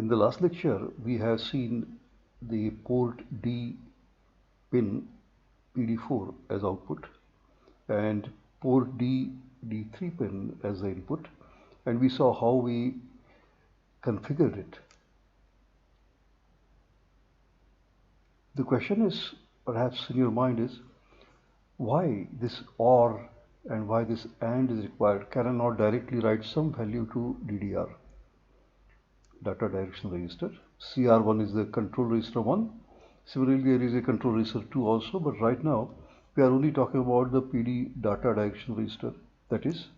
In the last lecture, we have seen the port D pin PD4 as output and port D3 pin as the input, and we saw how we configured it. The question is, perhaps in your mind, is why this OR and why this AND is required? Can I not directly write some value to DDR, data direction register? CR1 is the control register 1. Similarly, there is a control register 2 also, but right now we are only talking about the PD data direction register, that is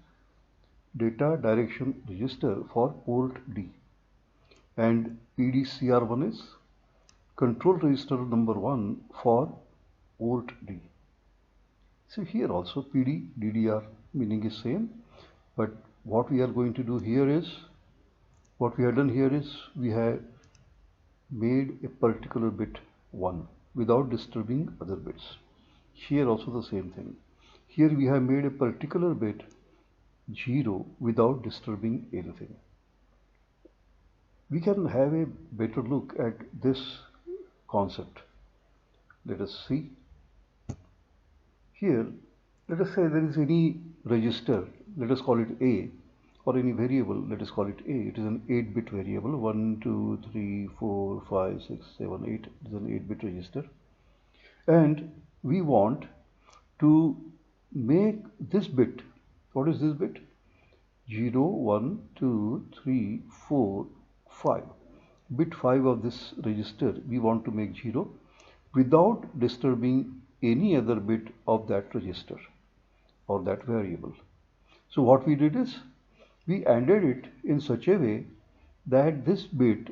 data direction register for port D, and PDCR1 is control register number 1 for port D. So here also PD DDR meaning is same, but what we are going to do here is, what we have done here is we have made a particular bit 1 without disturbing other bits. Here also the same thing. Here we have made a particular bit 0 without disturbing anything. We can have a better look at this concept. Let us see. Here, let us say there is any register, let us call it A, or any variable, let us call it A. It is an 8-bit variable, 1, 2, 3, 4, 5, 6, 7, 8. It is an 8-bit register. And we want to make this bit, what is this bit? 0, 1, 2, 3, 4, 5. Bit 5 of this register we want to make 0 without disturbing any other bit of that register or that variable. So what we did is we ANDed it in such a way that this bit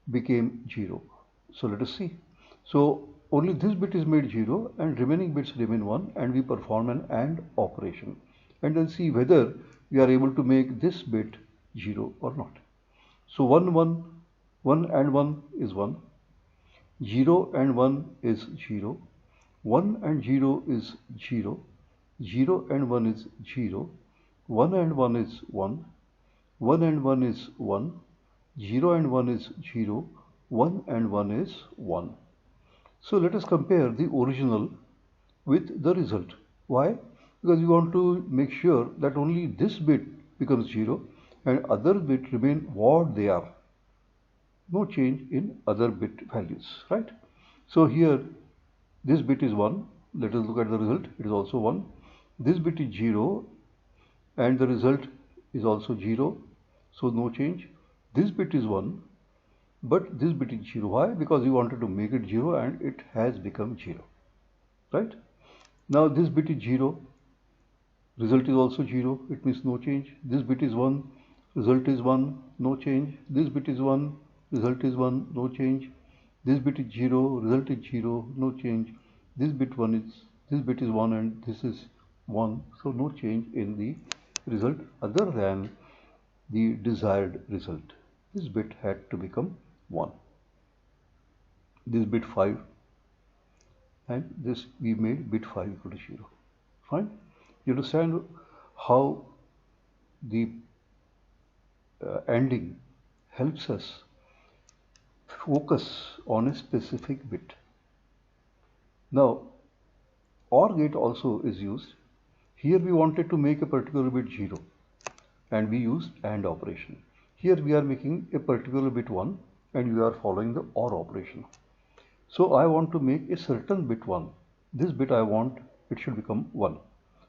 became 0. So let us see. So only this bit is made 0 and remaining bits remain 1, and we perform an AND operation and then see whether we are able to make this bit 0 or not. So 1 and 1 is 1, 0 and 1 is 0, 1 and 0 is 0, 0 and 1 is 0, 1 and 1 is 1, 1 and 1 is 1, 0 and 1 is 0, 1 and 1 is 1. So let us compare the original with the result. Why? Because we want to make sure that only this bit becomes 0 and other bits remain what they are. No change in other bit values, right? So here this bit is 1. Let us look at the result. It is also 1. This bit is 0 and the result is also 0. So no change. This bit is 1, but this bit is 0. Why? Because we wanted to make it 0 and it has become 0, right? Now this bit is 0. Result is also 0. It means no change. This bit is 1. Result is 1. No change. This bit is 1. Result is 1. No change. This bit is 0. Result is 0. No change. This bit is 1 and this is 1. So no change in the result other than the desired result. This bit had to become 1. This bit 5 and this we made bit 5 equal to 0. Fine. You understand how the ANDing helps us focus on a specific bit. Now OR gate also is used. Here we wanted to make a particular bit 0 and we used AND operation. Here we are making a particular bit 1 and we are following the OR operation. So I want to make a certain bit 1. This bit I want it should become 1.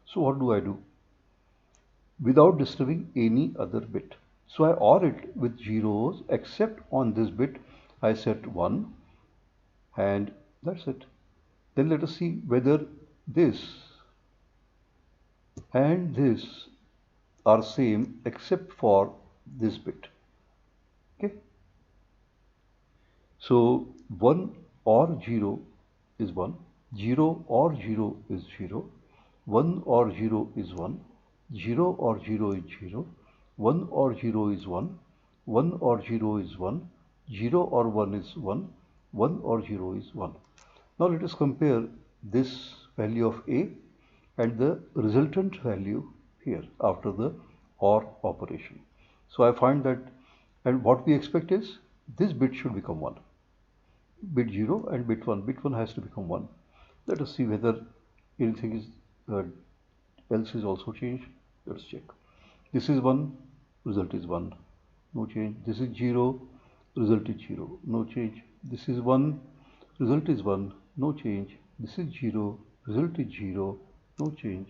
So what do I do? Without disturbing any other bit. So I OR it with zeros, except on this bit I set 1 and that's it. Then let us see whether this and this are same except for this bit. Okay. So 1 or 0 is 1, 0 or 0 is 0, 1 or 0 is 1, 0 or 0 is 0, 1 or 0 is 1, 1 or 0 is 1, 0 or 1 is 1, 1 or 0 is 1. Now let us compare this value of A and the resultant value here after the OR operation. So I find that And what we expect is this bit should become 1. Bit 0 and bit 1. Bit 1 has to become 1. Let us see whether anything is else is also changed. Let's check. This is 1, result is 1, no change. This is 0, result is 0, no change. This is 1, result is 1, no change. This is 0, result is 0, no change.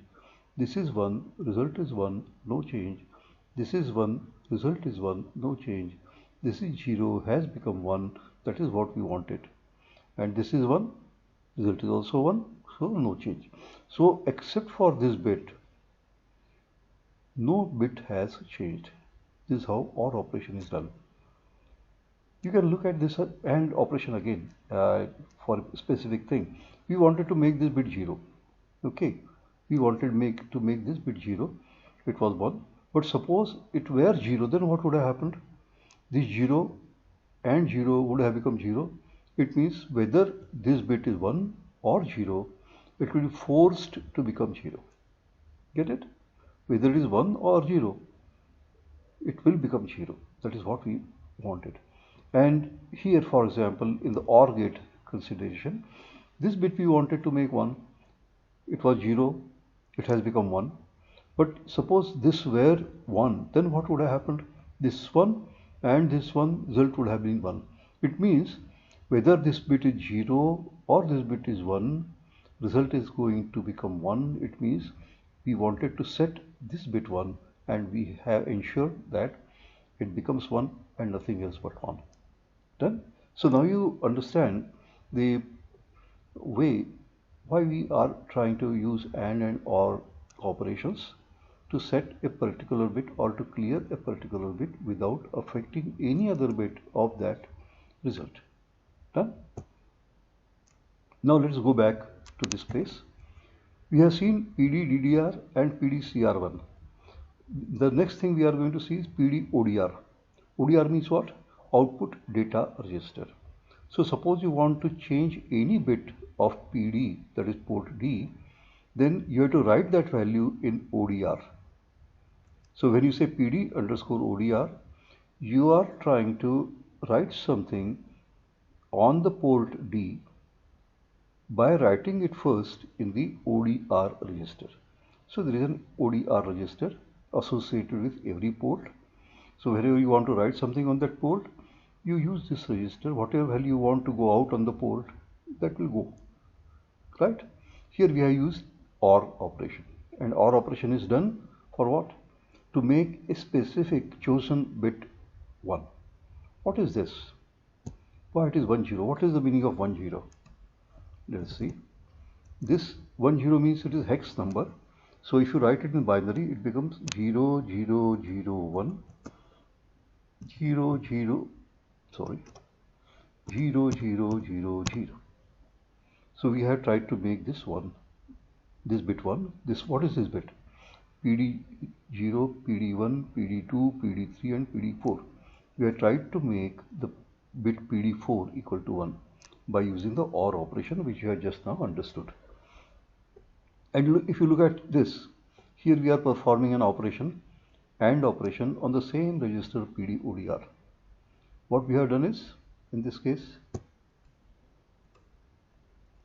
This is 1, result is 1, no change. This is 1, result is 1, no change. This is 0, has become 1, that is what we wanted. And this is 1, result is also 1, so no change. So except for this bit, no bit has changed. This is how OR operation is done. You can look at this AND operation again for a specific thing. We wanted to make this bit 0. Okay, we wanted to make this bit 0. It was 1. But suppose it were 0, then what would have happened? This 0 and 0 would have become 0. It means whether this bit is 1 or 0, it will be forced to become 0. Get it? Whether it is 1 or 0, it will become 0. That is what we wanted. And here, for example, in the OR gate consideration, this bit we wanted to make 1. It was 0. It has become 1. But suppose this were 1, then what would have happened? This one and this one result would have been 1. It means whether this bit is 0 or this bit is 1, result is going to become 1. It means we wanted to set this bit 1 and we have ensured that it becomes 1 and nothing else but 1. Done? So now you understand the way why we are trying to use AND and OR operations to set a particular bit or to clear a particular bit without affecting any other bit of that result. Done? Now let's go back to this place. We have seen PD-DDR and PD-CR1. The next thing we are going to see is PD-ODR. ODR means what? Output Data Register. So suppose you want to change any bit of PD, that is port D, then you have to write that value in ODR. So when you say PD underscore ODR, you are trying to write something on the port D by writing it first in the ODR register. So there is an ODR register associated with every port. So wherever you want to write something on that port, you use this register. Whatever value you want to go out on the port, that will go. Right? Here we have used OR operation. And OR operation is done for what? To make a specific chosen bit 1. What is this? Why it is 1 0? What is the meaning of 1 0? Let us see. This 1 0 means it is hex number. So if you write it in binary, it becomes 0 0 0 1 0 0 0 0 0 0. So we have tried to make this bit 1. What is this bit? PD0, PD1, PD2, PD3 and PD4. We have tried to make the bit PD4 equal to 1 by using the OR operation, which you have just now understood. And if you look at this, here we are performing an operation, AND operation on the same register PD-ODR. What we have done is, in this case,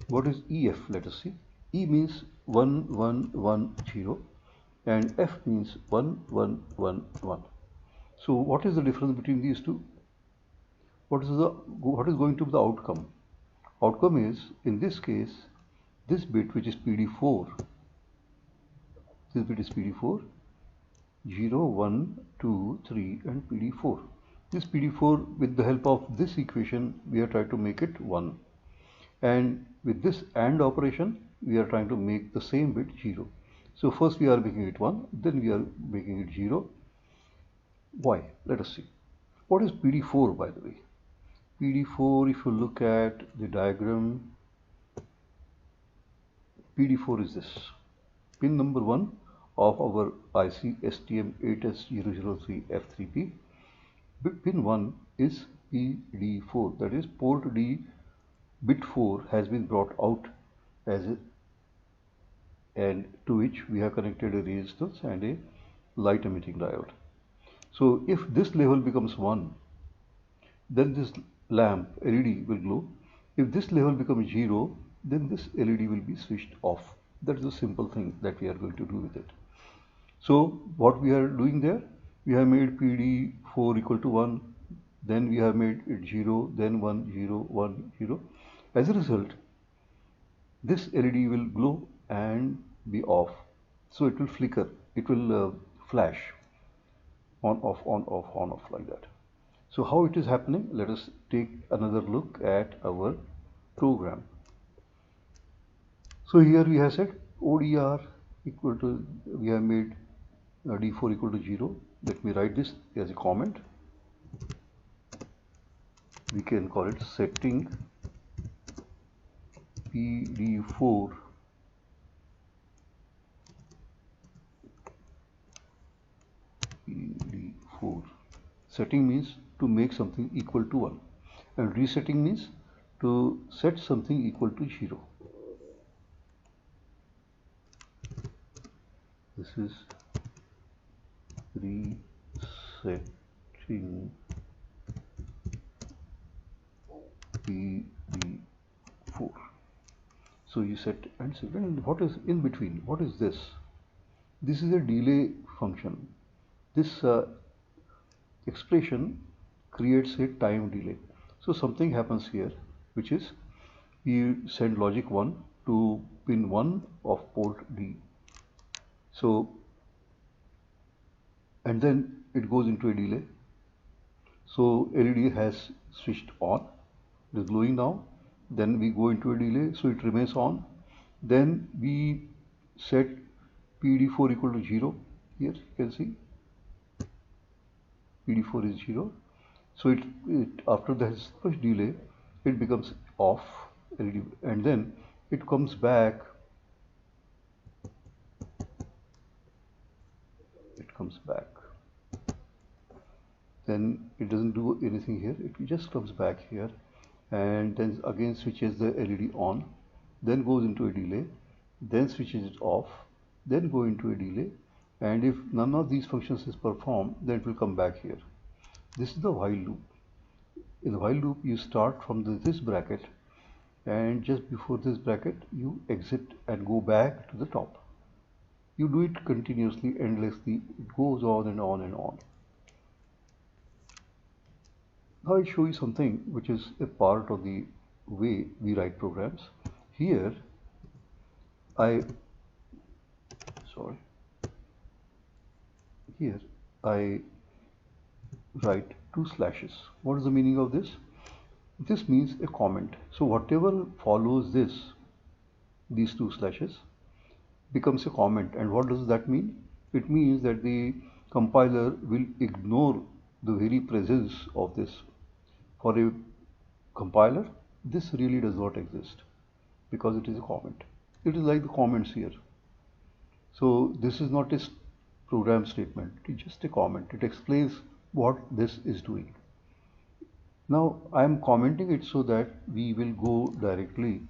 what is EF? Let us see. E means 1 1 1 0 and F means 1 1 1 1. So what is the difference between these two? What is going to be the outcome? Outcome is, in this case, this bit which is PD4, this bit is PD4, 0 1 2 3 and PD4. This PD4, with the help of this equation, we are trying to make it 1. And with this AND operation, we are trying to make the same bit 0. So first we are making it 1, then we are making it 0. Why? Let us see. What is PD4, by the way? PD4, if you look at the diagram, PD4 is this. Pin number 1 of our IC STM8S003F3P. Pin 1 is PD4, that is port D bit 4 has been brought out as a, and to which we have connected a resistance and a light emitting diode. So if this level becomes 1, then this lamp LED will glow. If this level becomes 0, then this LED will be switched off. That's the simple thing that we are going to do with it. So what we are doing there, we have made PD4 equal to 1, then we have made it 0, then 1, 0, 1, 0. As a result, this LED will glow and be off. So it will flicker, it will flash on, off, on, off, on, off like that. So how it is happening? Let us take another look at our program. So here we have said ODR equal to, we have made D4 equal to 0. Let me write this as a comment. We can call it setting PD4 PD4. Setting means to make something equal to 1, and resetting means to set something equal to 0. This is resetting PD4. So you set and set, and what is in between? What is this? This is a delay function. This expression creates a time delay. So something happens here, which is we send logic 1 to pin 1 of port D. So, and then it goes into a delay. So LED has switched on, it is glowing now. Then we go into a delay, so it remains on. Then we set PD4 equal to 0. Here you can see PD4 is 0. So it after this first delay, it becomes off LED, and then it comes back. It comes back. Then it doesn't do anything here. It just comes back here, and then again switches the LED on, then goes into a delay, then switches it off, then go into a delay, and if none of these functions is performed, then it will come back here. This is the while loop. In the while loop, you start from this bracket, and just before this bracket, you exit and go back to the top. You do it continuously, endlessly. It goes on and on and on. Now I'll show you something which is a part of the way we write programs. Here I write 2 slashes. What is the meaning of this? This means a comment. So whatever follows these 2 slashes becomes a comment. And what does that mean? It means that the compiler will ignore the very presence of this. For a compiler, this really does not exist because it is a comment. It is like the comments here. So this is not a program statement, it is just a comment. It explains what this is doing. Now I am commenting it so that we will go directly.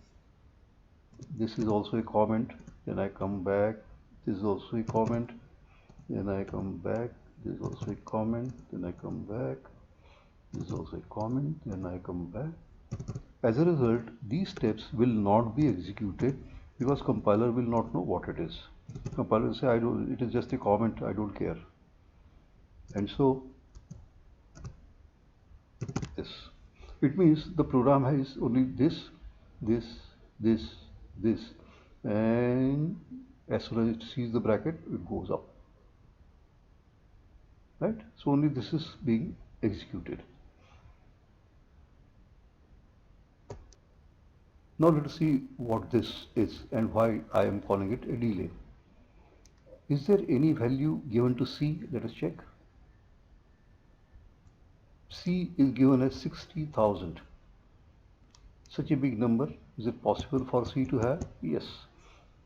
This is also a comment, then I come back, this is also a comment, then I come back, this is also a comment, then I come back, this is also a comment, then I come back. As a result, these steps will not be executed because compiler will not know what it is. Compiler will say, it is just a comment, I don't care. And so this. It means the program has only this, and as soon as it sees the bracket, it goes up. Right? So only this is being executed. Now let us see what this is and why I am calling it a delay. Is there any value given to C? Let us check. C is given as 60,000. Such a big number, is it possible for C to have? Yes.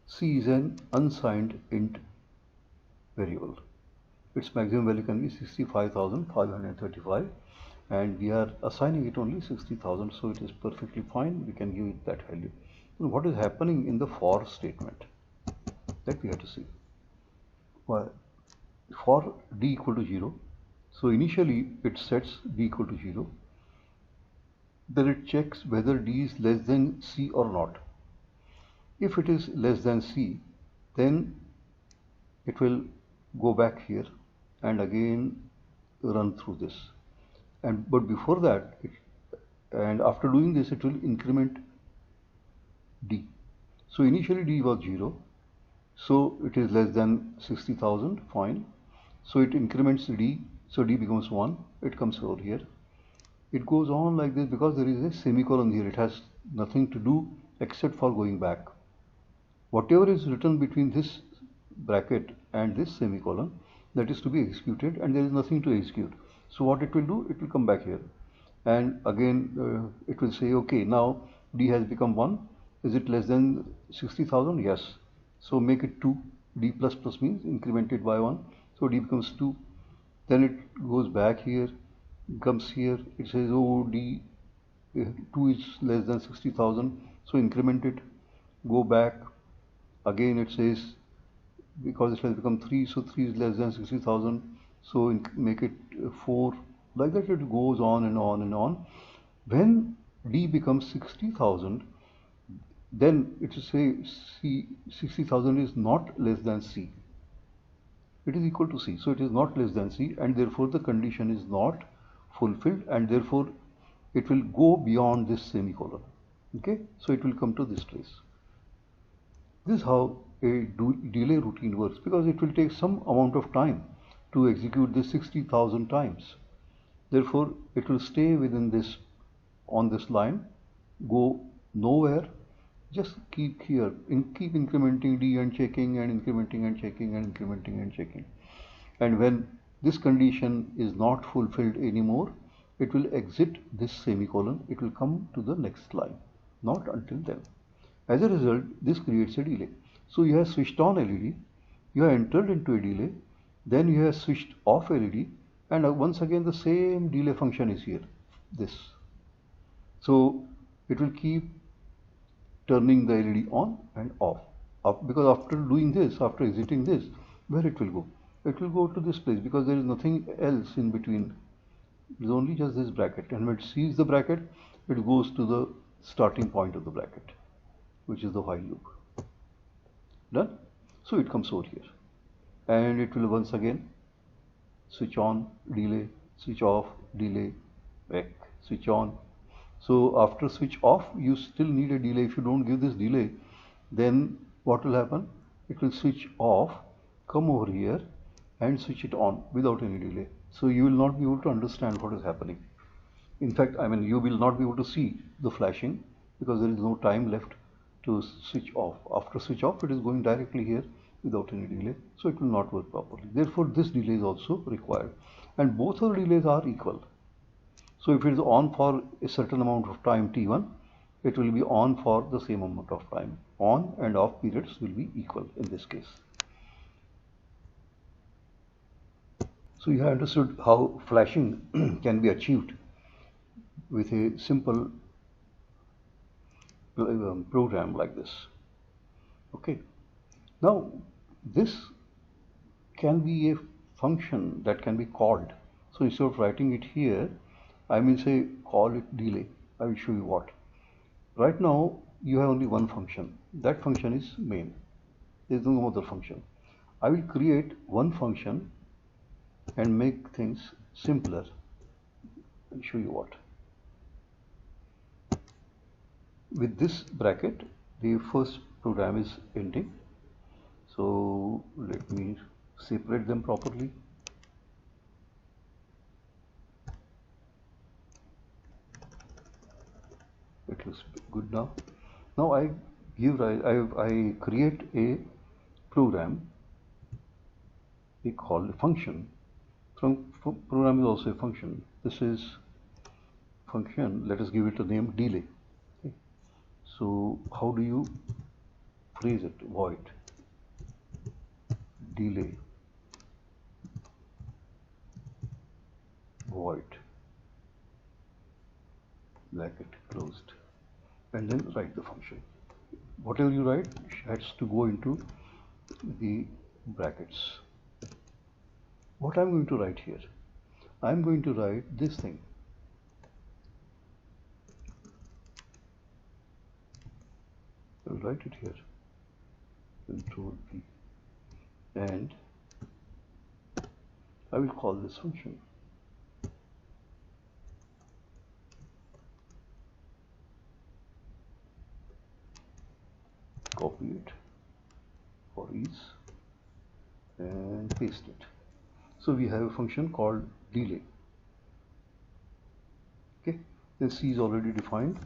C is an unsigned int variable. Its maximum value can be 65,535, and we are assigning it only 60,000, so it is perfectly fine. We can give it that value. And what is happening in the for statement? That we have to see. Well, for d equal to 0, so initially it sets d equal to 0, then it checks whether D is less than C or not. If it is less than C, then it will go back here and again run through this. But before that, and after doing this, it will increment D. So initially D was 0, so it is less than 60,000, fine. So it increments D, so D becomes 1, it comes over here. It goes on like this because there is a semicolon here. It has nothing to do except for going back. Whatever is written between this bracket and this semicolon, that is to be executed, and there is nothing to execute. So what it will do, it will come back here, and again it will say, okay, now D has become 1. Is it less than 60,000? Yes. So make it 2. D plus plus means incremented by 1. So D becomes 2. Then it goes back here, comes here. It says, oh, D 2 is less than 60,000. So increment it. Go back. Again it says, because it has become 3, so 3 is less than 60,000. So make it 4. Like that it goes on and on and on. When D becomes 60,000, then it will say C 60,000 is not less than C. It is equal to C. So it is not less than C, and therefore the condition is not fulfilled, and therefore it will go beyond this semicolon. Okay, so it will come to this place. This is how a delay routine works, because it will take some amount of time to execute this 60,000 times. Therefore, it will stay within this, on this line, go nowhere, just keep here, keep incrementing D and checking and incrementing and checking and incrementing and checking. And when this condition is not fulfilled anymore, it will exit this semicolon, it will come to the next line, not until then. As a result, this creates a delay. So you have switched on LED, you have entered into a delay, then you have switched off LED, and once again the same delay function is here, this. So it will keep turning the LED on and off. Because after doing this, after exiting this, where it will go? It will go to this place, because there is nothing else in between. It is only just this bracket, and when it sees the bracket, it goes to the starting point of the bracket, which is the while loop. Done? So it comes over here, and it will once again switch on, delay, switch off, delay, back, switch on. So after switch off, you still need a delay. If you don't give this delay, then what will happen? It will switch off, come over here and switch it on without any delay. So you will not be able to understand what is happening. In fact, I mean, you will not be able to see the flashing, because there is no time left to switch off. After switch off, it is going directly here without any delay, so it will not work properly. Therefore, this delay is also required, and both our delays are equal. So if it is on for a certain amount of time t1, it will be on for the same amount of time. On and off periods will be equal in this case. So you have understood how flashing can be achieved with a simple program like this. Okay. Now this can be a function that can be called. So instead of writing it here, I will say call it delay. I will show you what. Right now you have only one function. That function is main. There is no other function. I will create one function and make things simpler. I'll show you what. With this bracket, the first program is ending. So let me separate them properly. It looks good now. Now I create a program. We call a function. Program is also a function. This is function. Let us give it a name, delay. Okay. So how do you phrase it? Void delay void bracket closed, and then write the function. Whatever you write has to go into the brackets. What I'm going to write here? I'm going to write this thing. will write it here, Control V, and I will call this function. Copy it for ease and paste it. So we have a function called delay. Okay, the C is already defined,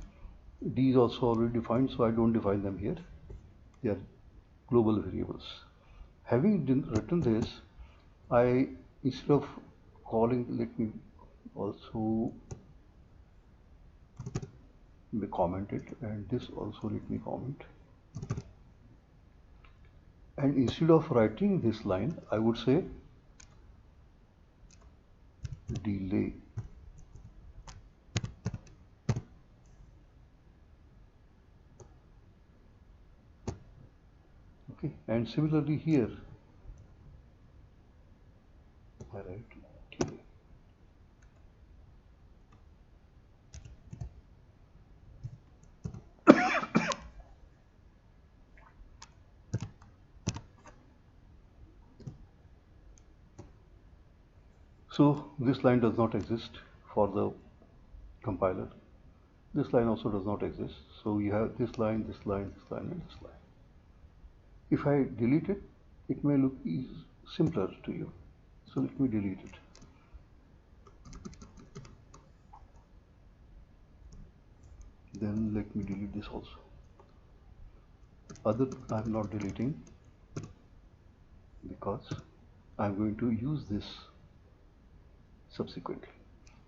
D is also already defined, so I don't define them here. They are global variables. Having written this, I, instead of calling, let me also comment it, and this also let me comment. And instead of writing this line, I would say delay. Okay, and similarly here, I write delay. So this line does not exist for the compiler. This line also does not exist. So you have this line, this line, this line, and this line. If I delete it, it may look simpler to you. So let me delete it. Then let me delete this also. Other, I'm not deleting because I'm going to use this subsequently.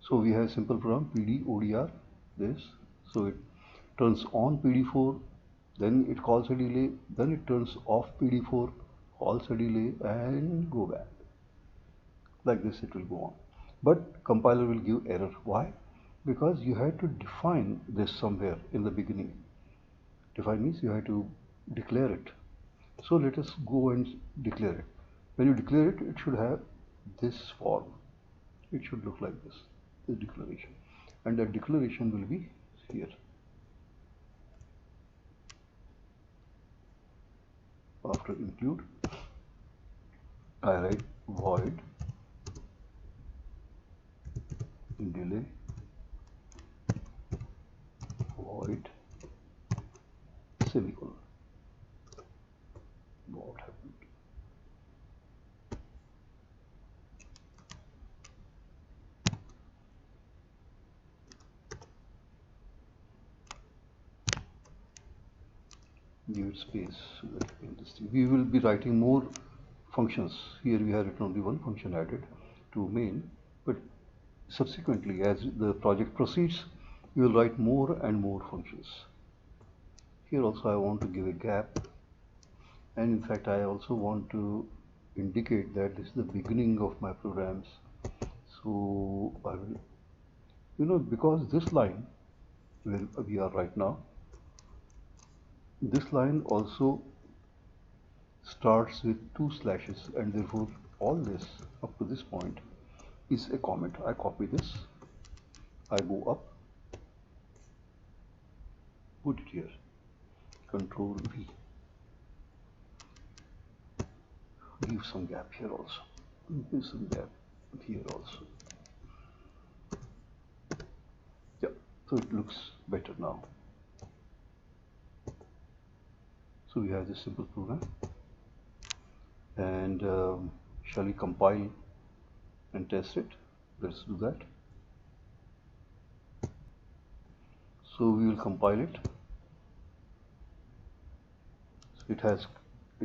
So we have a simple program PD ODR this. So it turns on PD4, then it calls a delay, then it turns off PD4, calls a delay, and go back. Like this it will go on. But compiler will give error. Why? Because you have to define this somewhere in the beginning. Define means you have to declare it. So let us go and declare it. When you declare it, it should have this form. It should look like this declaration. And that declaration will be here. After include, I write void delay void semicolon. What happened? Give it space so that we will be writing more functions. Here we have written only one function added to main, but subsequently as the project proceeds, we will write more and more functions. Here also I want to give a gap, and in fact I also want to indicate that this is the beginning of my programs. So I will, because this line where we are right now, this line also starts with 2 slashes, and therefore all this up to this point is a comment. I copy this, I go up, put it here, Control V, give some gap here also, give some gap here also. Yeah, so it looks better now. So we have this simple program, and shall we compile and test it? Let's do that. So we will compile it. So it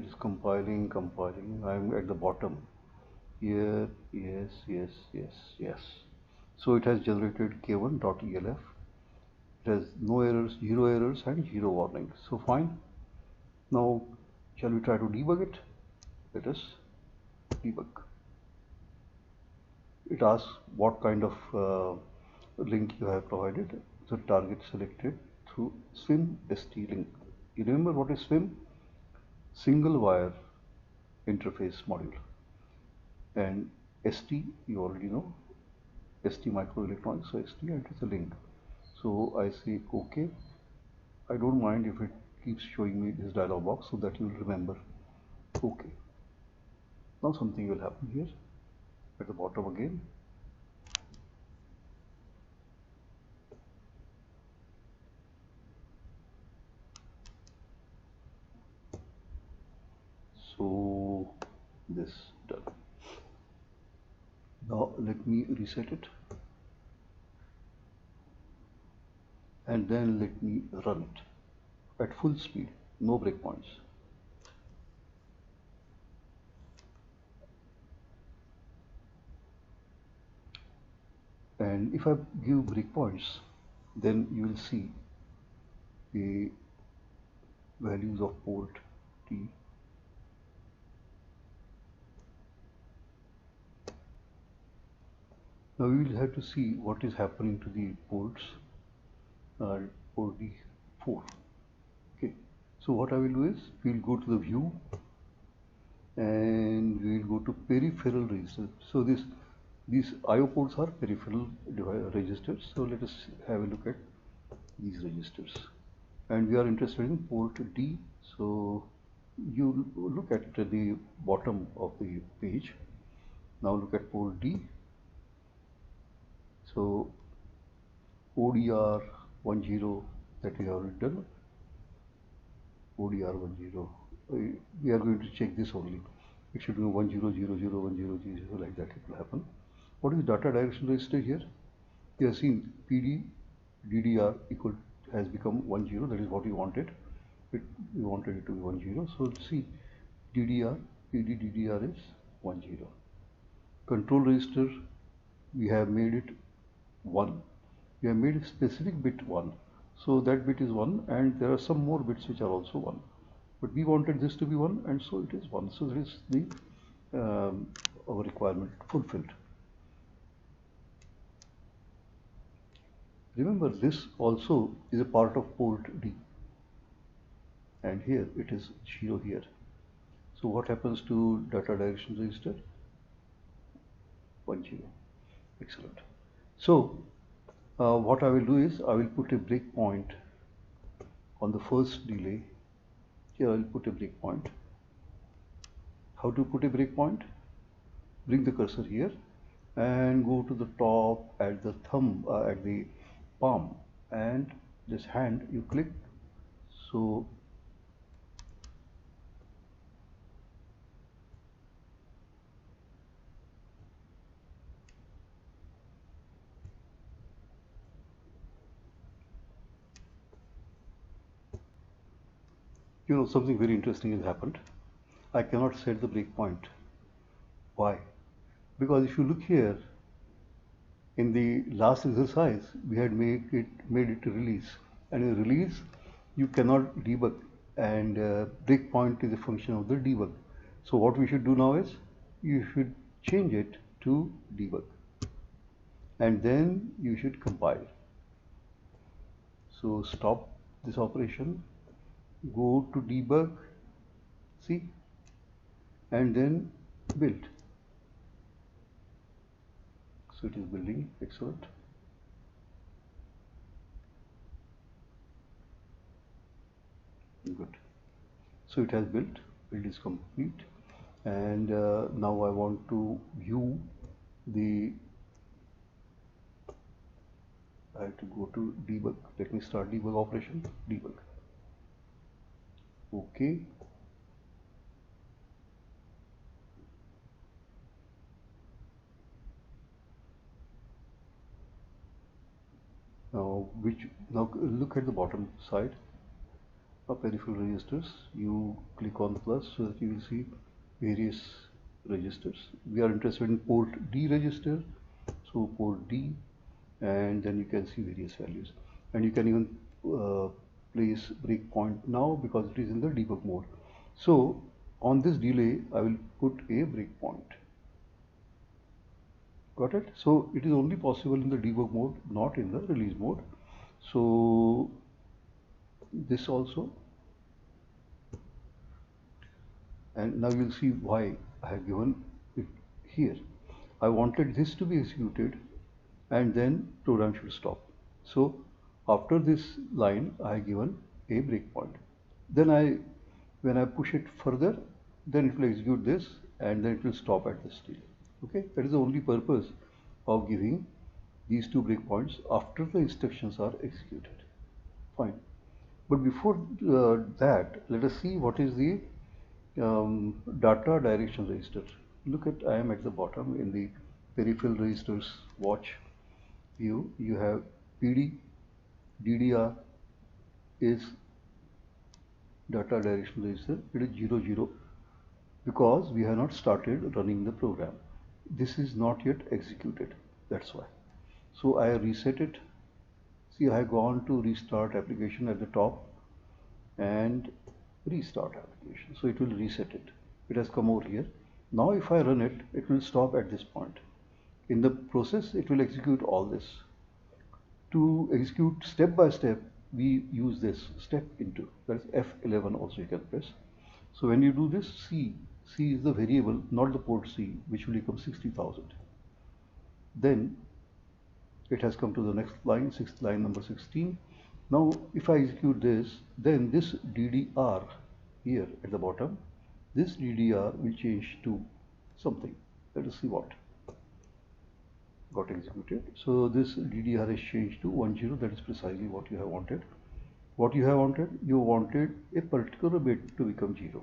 is compiling. I'm at the bottom here. Yes. So it has generated k1.elf. It has no errors, 0 errors, and 0 warnings. So fine. Now shall we try to debug it? Let us debug. It asks what kind of link you have provided. The target selected through SWIM ST link. You remember what is SWIM? Single wire interface module. And ST, you already know, ST microelectronics, so ST, and it's a link. So I say OK. I don't mind if it keeps showing me this dialog box so that you will remember. Okay. Now something will happen here at the bottom again. So this done. Now let me reset it and then let me run it at full speed, no breakpoints. And if I give breakpoints, then you will see the values of port D. Now we will have to see what is happening to the ports, port D4. Okay, so what I will do is we will go to the view and we will go to peripheral register. So these IO ports are peripheral registers. So let us have a look at these registers. And we are interested in port D. So you look at the bottom of the page. Now look at port D. So ODR10 that we have written. ODR10. We are going to check this only. It should be 10001000 like that. It will happen. What is data direction register here? You have seen PD DDR equal has become 10. That is what we wanted. We wanted it to be 10. So see, DDR PD DDR is 10. Control register, we have made it 1. We have made a specific bit 1. So that bit is 1, and there are some more bits which are also 1. But we wanted this to be 1, and so it is 1. So this is the our requirement fulfilled. Remember, this also is a part of port D, and here it is 0 here. So what happens to data direction register? 10. Excellent. So what I will do is I will put a breakpoint on the first delay. Here I will put a breakpoint. How to put a breakpoint? Bring the cursor here and go to the top at the thumb, at the palm, and this hand you click. So something very interesting has happened. I cannot set the breakpoint. Why? Because if you look here, in the last exercise, we had made it a release, and in release, you cannot debug, and breakpoint is a function of the debug. So what we should do now is, you should change it to debug, and then you should compile. So stop this operation, go to debug, see, and then build. So it is building. Excellent. Good. So it has built. Build is complete. And now I want to view the. I have to go to debug. Let me start debug operation. Debug. Okay. Now look at the bottom side of peripheral registers. You click on plus so that you will see various registers. We are interested in port D register, so port D, and then you can see various values, and you can even place breakpoint now because it is in the debug mode. So on this delay I will put a breakpoint. Got it? So it is only possible in the debug mode, not in the release mode. So this also, and now you'll see why I have given it here. I wanted this to be executed and then program should stop. So after this line I have given a breakpoint. Then when I push it further, then it will execute this and then it will stop at this delay. Okay, that is the only purpose of giving these two breakpoints after the instructions are executed. Fine. But before that, let us see what is the data direction register. Look at, I am at the bottom in the peripheral registers watch view. You have PD, DDR is data direction register. It is 00 because we have not started running the program. This is not yet executed. That's why. So I reset it. See, I have gone to restart application at the top and restart application. So it will reset it. It has come over here. Now if I run it, it will stop at this point. In the process, it will execute all this. To execute step by step, we use this step into, that is F11 also you can press. So when you do this, C is the variable, not the port C, which will become 60,000. Then it has come to the next line, sixth line number 16. Now if I execute this, then this DDR here at the bottom, this DDR will change to something. Let us see what got executed. So this DDR is changed to 10. That is precisely what you have wanted. What you have wanted? You wanted a particular bit to become 0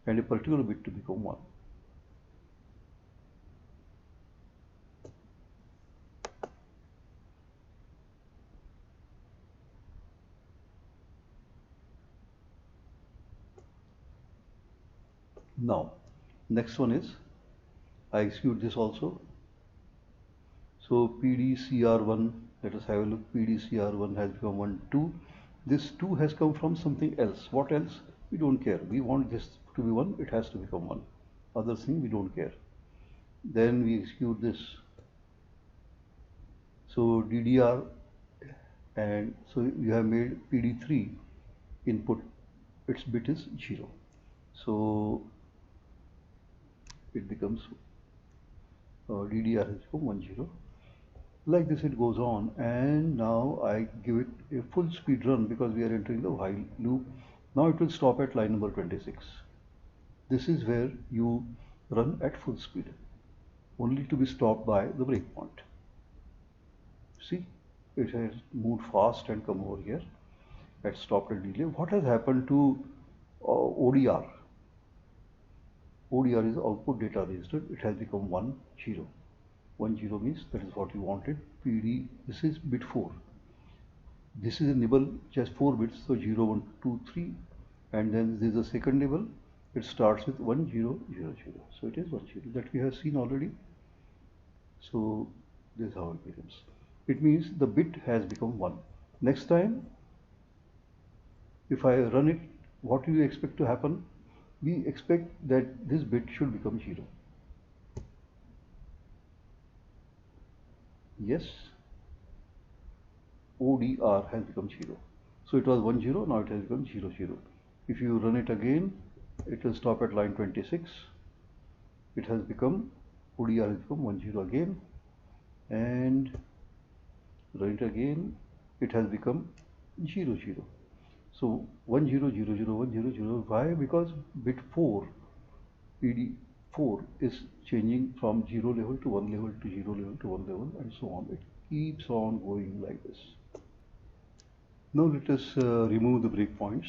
and a particular bit to become 1. Now, next one is, I execute this also. So PDCR1, let us have a look. PDCR1 has become 1, 2. This 2 has come from something else. What else? We don't care. We want this to be 1, it has to become 1. Other thing, we don't care. Then we execute this. So DDR, and so you have made PD3 input, its bit is 0. So it becomes DDR has become 1, 0. Like this it goes on, and now I give it a full speed run because we are entering the while loop. Now it will stop at line number 26. This is where you run at full speed, only to be stopped by the breakpoint. See, it has moved fast and come over here at stopped at delay. What has happened to ODR? ODR is output data register. It has become 1, 0. 1, 0 means that is what you wanted. PD, this is bit 4. This is a nibble, just 4 bits, so 0, 1, 2, 3. And then this is the second nibble. It starts with 1, 0, 0, 0. So it is 1, 0 that we have seen already. So this is how it becomes. It means the bit has become 1. Next time, if I run it, what do you expect to happen? We expect that this bit should become 0. Yes, ODR has become 0. So it was 1, 0, now it has become 0, 0. If you run it again, it will stop at line 26. It has become, ODR has become 1, 0 again, and run it again, it has become 0, 0. So 1, 0, 0, 0, 1, 0, 0. Why? Because bit 4, PD4 is changing from 0 level to 1 level to 0 level to 1 level and so on. It keeps on going like this. Now let us remove the breakpoints.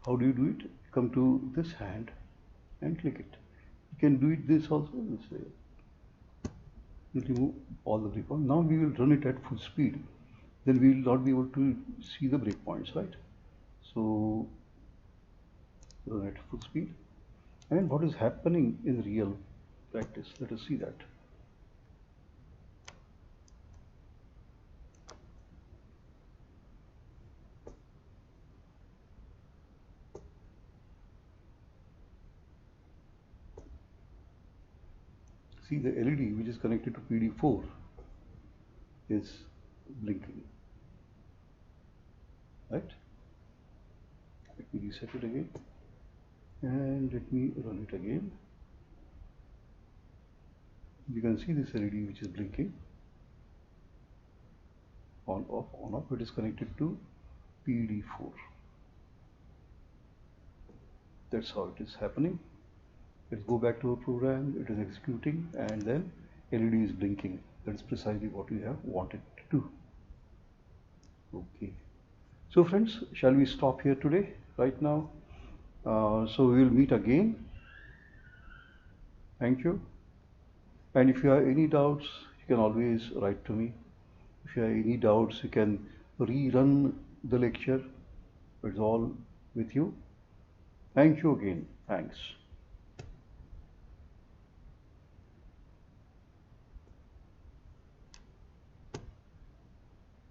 How do you do it? Come to this hand and click it. You can do it this also. This way. You remove all the breakpoints. Now we will run it at full speed. Then we will not be able to see the breakpoints, right? So run at full speed. And what is happening in real practice? Let us see that. See, the LED which is connected to PD4 is blinking, right? Let me reset it again and let me run it again. You can see this LED which is blinking, on off, it is connected to PD4. That's how it is happening. Let's go back to our program. It is executing and then LED is blinking. That's precisely what we have wanted to do. Okay. So friends, shall we stop here today, right now? So we will meet again. Thank you. And if you have any doubts, you can always write to me. If you have any doubts, you can rerun the lecture. It's all with you. Thank you again. Thanks.